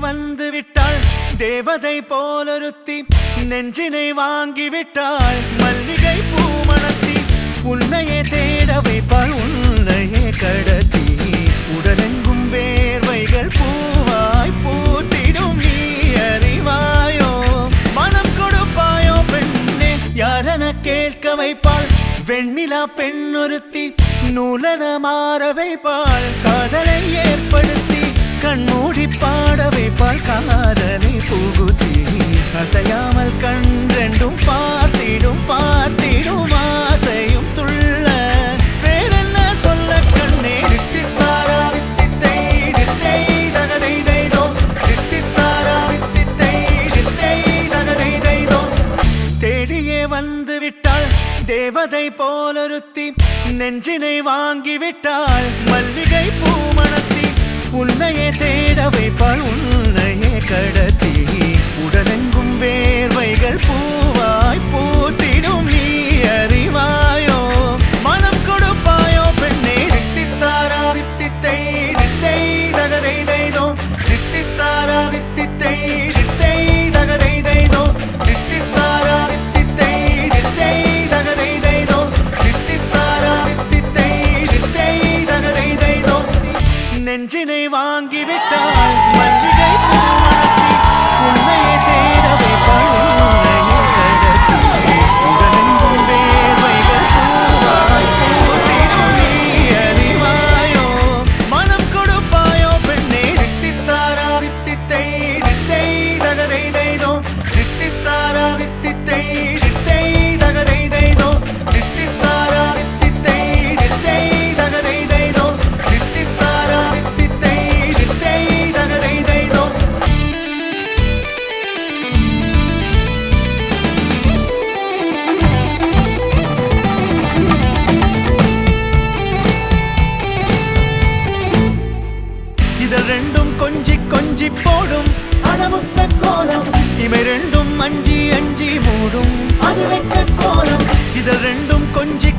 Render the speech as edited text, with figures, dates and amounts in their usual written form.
வந்து விட்டாள் தேவதை போலொருத்தி நெஞ்சினை வாங்கி விட்டாள் மல்லிகை பூமணத்தி உன்னையே தேட வைப்பாள் உன்னையே கடத்தி உடலெங்கும் வேர்வைகள் பூவாய் பூத்திடும் நீ அறிவாயோ மனம் கொடுப்பாயோ பெண்ணே யாரென கேட்க வைப்பாள் வெண்ணிலா பெண்ணொருத்தி நூலன மாற வைப்பாள் காதலை ஏற்படுத்தி கண்மூடி பாட வைப்பாள் காதலை புகுத்தி அசையாமல் கண்டெண்டும் பார்த்திடும் பார்த்திடும் ஆசையும் துள்ள வேறென்ன சொல்ல கண்ணே தித்தித்தாரா தித்தித்தை தித்தை தகதை தைதோ தித்தித்தாரா தித்தித்தை தித்தை தகதை தைதோ தேடியே வந்து விட்டாள் தேவதை போலொருத்தி நெஞ்சினை வாங்கி விட்டாள் மல்லிகை பூமணத்தி உன்னையே தேட வைப்பாள் உன்னையே கடத்தி உடலெங்கும் வேர்வைகள் பூவாய் பூத்திடும் நீ அறிவாயோ மனம் கொடுப்பாயோ பெண்ணே தித்தித்தாரா தித்தித்தை தித்தை தகதை தைதோ தித்தித்தாரா தித்தித்தை தித்தை தகதை தைதோ தித்தித்தாரா தித்தித்தை தித்தை தகதை தைதோ தித்தித்தாரா தித்தித்தை தித்தை தகதை தைதோ நெஞ்சினை வாங்கி விட்டாள் மல்லிகை பூமணத்தி உன்னையே தேட வைப்பாள் உன்னையே கடத்தி உடலெங்கும் வேர்வைகள் பூவாய் பூத்திடும் நீ அறிவாயோ மனம் கொடுப்பாயோ பெண்ணே தித்தித்தாரா தித்தித்தை தித்தை தகதை தைதோ தித்தித்தாரா தித்தித்தை தித்தை தகதை தைதோ தித்தித்தாரா தித்தித்தை தித்தை தகதை தைதோ தித்தித்தாரா தித்தித்தை தித்தை தகதை தைதோ இதழ் ரெண்டும் கொஞ்சி கொஞ்சி போடும் அடமுத்த கோலம் இவை ரெண்டும் அஞ்சி அஞ்சி மூடும் அது வெக்க கோலம் இதழ் ரெண்டும் கொஞ்சி